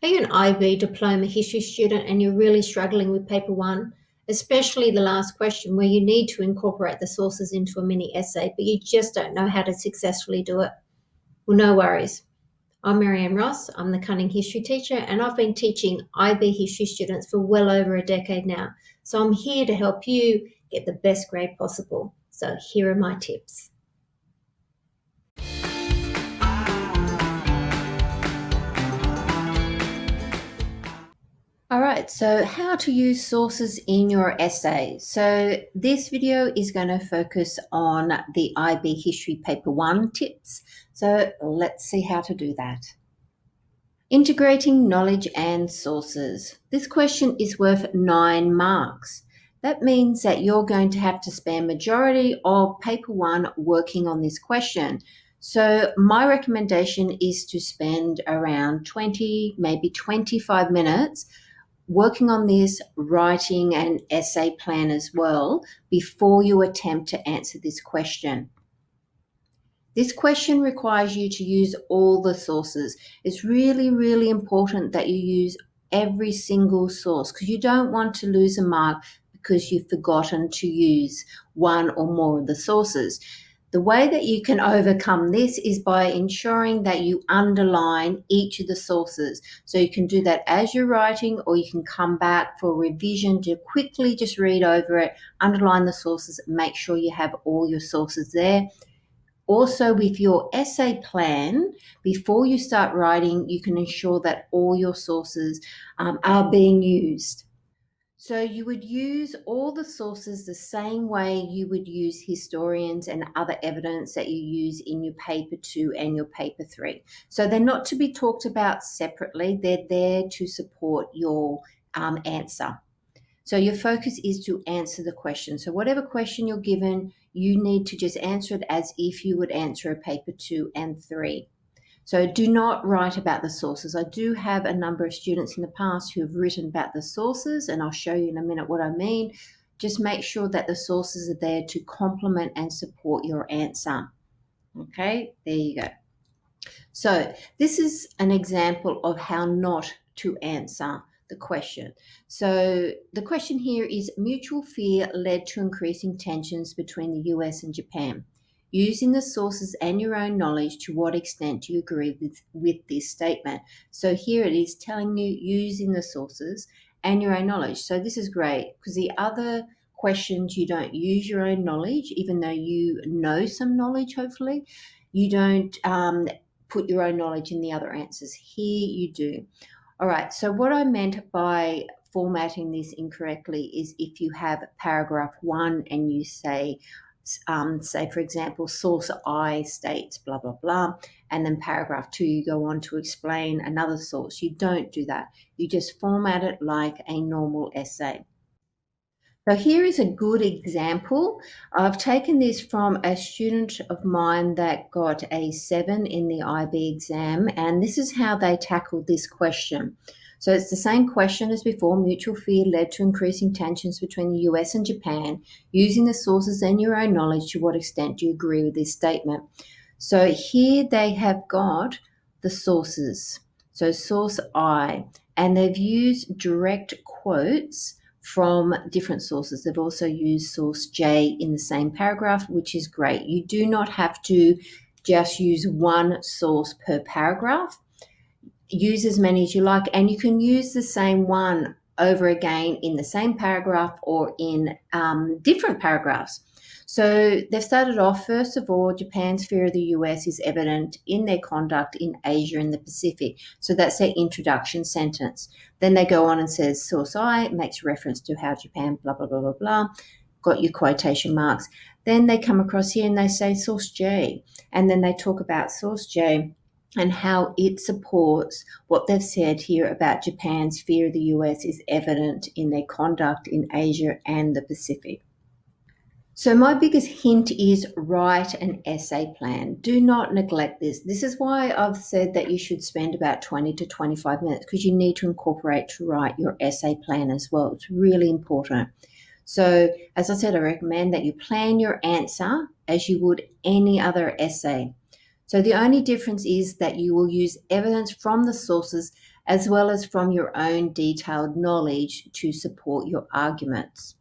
Are you an IB Diploma History student and you're really struggling with paper one, especially the last question where you need to incorporate the sources into a mini essay, but you just don't know how to successfully do it? Well, no worries. I'm Marianne Ross. I'm the Cunning History teacher, and I've been teaching IB history students for well over a decade now. So I'm here to help you get the best grade possible. So here are my tips. All right, so how to use sources in your essay. So this video is going to focus on the IB History Paper 1 tips. So let's see how to do that. Integrating knowledge and sources. This question is worth 9 marks. That means that you're going to have to spend majority of paper 1 working on this question. So my recommendation is to spend around 20, maybe 25 minutes working on this, writing an essay plan as well before you attempt to answer this question. This question requires you to use all the sources. It's really, really important that you use every single source because you don't want to lose a mark because you've forgotten to use one or more of the sources. The way that you can overcome this is by ensuring that you underline each of the sources. So you can do that as you're writing, or you can come back for revision to quickly just read over it, underline the sources, make sure you have all your sources there. Also, with your essay plan, before you start writing, you can ensure that all your sources are being used. So you would use all the sources the same way you would use historians and other evidence that you use in your paper 2 and your paper 3. So they're not to be talked about separately. They're there to support your answer. So your focus is to answer the question. So whatever question you're given, you need to just answer it as if you would answer a paper 2 and 3. So do not write about the sources. I do have a number of students in the past who have written about the sources, and I'll show you in a minute what I mean. Just make sure that the sources are there to complement and support your answer. Okay, there you go. So this is an example of how not to answer the question. So the question here is: mutual fear led to increasing tensions between the US and Japan. Using the sources and your own knowledge, to what extent do you agree with this statement? So here it is telling you using the sources and your own knowledge. So this is great because the other questions you don't use your own knowledge, even though you know some knowledge, hopefully. You don't put your own knowledge in the other answers. Here you do. All right, so what I meant by formatting this incorrectly is if you have paragraph 1 and you say for example, source I states blah, blah, blah, and then paragraph 2, you go on to explain another source. You don't do that. You just format it like a normal essay. So here is a good example. I've taken this from a student of mine that got a 7 in the IB exam, and this is how they tackled this question. So it's the same question as before. Mutual fear led to increasing tensions between the US and Japan. Using the sources and your own knowledge, to what extent do you agree with this statement? So here they have got the sources. So source I, and they've used direct quotes from different sources. They've also used source J in the same paragraph, which is great. You do not have to just use one source per paragraph. Use as many as you like, and you can use the same one over again in the same paragraph or in different paragraphs. So they've started off, first of all, Japan's fear of the US is evident in their conduct in Asia and the Pacific. So that's their introduction sentence. Then they go on and says, source I makes reference to how Japan, blah, blah, blah, blah, blah. Got your quotation marks. Then they come across here and they say source J. And then they talk about source J and how it supports what they've said here about Japan's fear of the US is evident in their conduct in Asia and the Pacific. So my biggest hint is write an essay plan. Do not neglect this. This is why I've said that you should spend about 20 to 25 minutes, because you need to incorporate to write your essay plan as well. It's really important. So as I said, I recommend that you plan your answer as you would any other essay. So the only difference is that you will use evidence from the sources as well as from your own detailed knowledge to support your arguments.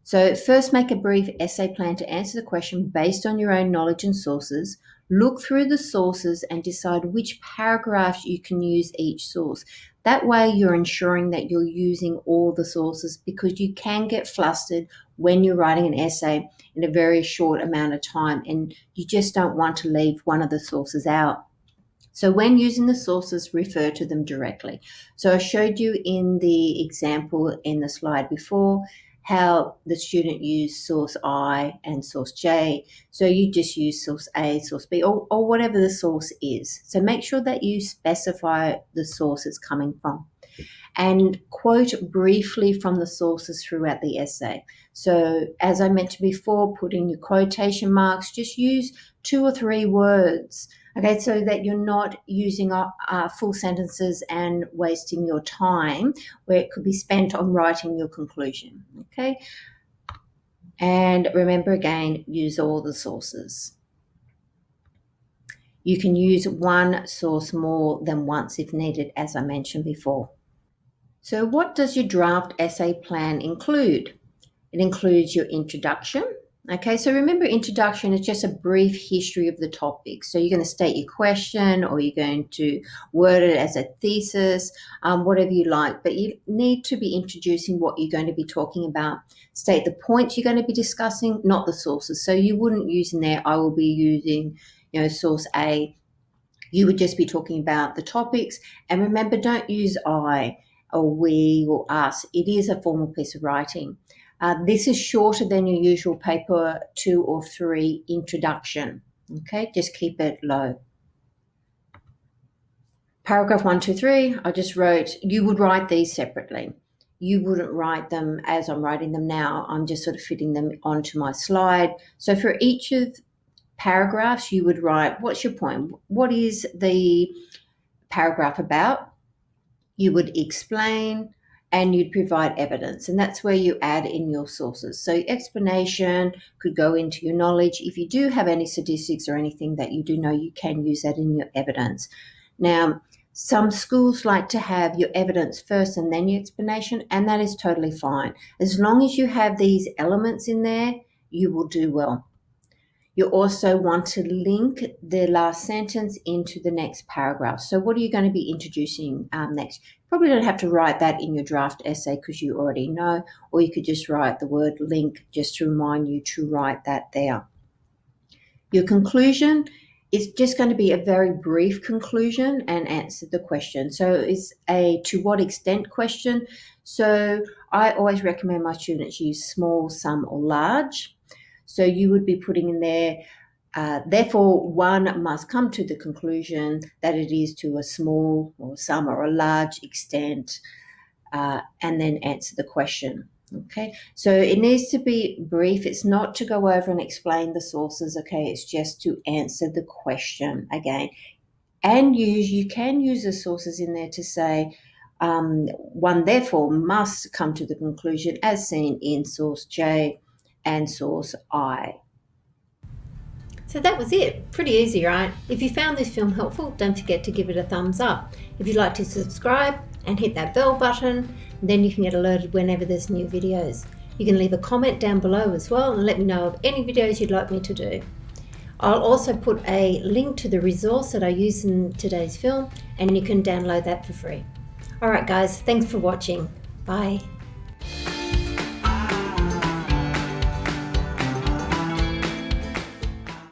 So first, make a brief essay plan to answer the question based on your own knowledge and sources. Look through the sources and decide which paragraphs you can use each source. That way you're ensuring that you're using all the sources, because you can get flustered when you're writing an essay in a very short amount of time and you just don't want to leave one of the sources out. So when using the sources, refer to them directly. So I showed you in the example in the slide before how the student used source I and source J. So you just use source A, source B, or whatever the source is. So make sure that you specify the source it's coming from. And quote briefly from the sources throughout the essay. So as I mentioned before, put in your quotation marks, just use 2 or 3 words, okay, so that you're not using full sentences and wasting your time where it could be spent on writing your conclusion, okay? And remember again, use all the sources. You can use one source more than once if needed, as I mentioned before. So what does your draft essay plan include? It includes your introduction. Okay, so remember, introduction is just a brief history of the topic. So you're going to state your question, or you're going to word it as a thesis, whatever you like, but you need to be introducing what you're going to be talking about. State the points you're going to be discussing, not the sources. So you wouldn't use in there, I will be using, source A. You would just be talking about the topics. And remember, don't use I or we or us. It is a formal piece of writing. This is shorter than your usual paper 2 or 3 introduction. Okay, just keep it low. Paragraph 1, 2, 3, I just wrote, you would write these separately. You wouldn't write them as I'm writing them now. I'm just sort of fitting them onto my slide. So for each of paragraphs, you would write, what's your point? What is the paragraph about? You would explain, and you'd provide evidence, and that's where you add in your sources. So explanation could go into your knowledge. If you do have any statistics or anything that you do know, you can use that in your evidence. Now, some schools like to have your evidence first and then your explanation, and that is totally fine. As long as you have these elements in there, you will do well. You also want to link the last sentence into the next paragraph. So what are you going to be introducing next? You probably don't have to write that in your draft essay because you already know, or you could just write the word link just to remind you to write that there. Your conclusion is just going to be a very brief conclusion and answer the question. So it's a to what extent question. So I always recommend my students use small, some, or large. So you would be putting in there, therefore one must come to the conclusion that it is to a small or some or a large extent, and then answer the question. Okay, so it needs to be brief. It's not to go over and explain the sources, okay? It's just to answer the question again. And you can use the sources in there to say, one therefore must come to the conclusion as seen in source J and source I. So that was it. Pretty easy, right? If you found this film helpful, don't forget to give it a thumbs up. If you'd like to subscribe and hit that bell button, then you can get alerted whenever there's new videos. You can leave a comment down below as well and let me know of any videos you'd like me to do. I'll also put a link to the resource that I used in today's film, and you can download that for free. All right, guys, thanks for watching. Bye.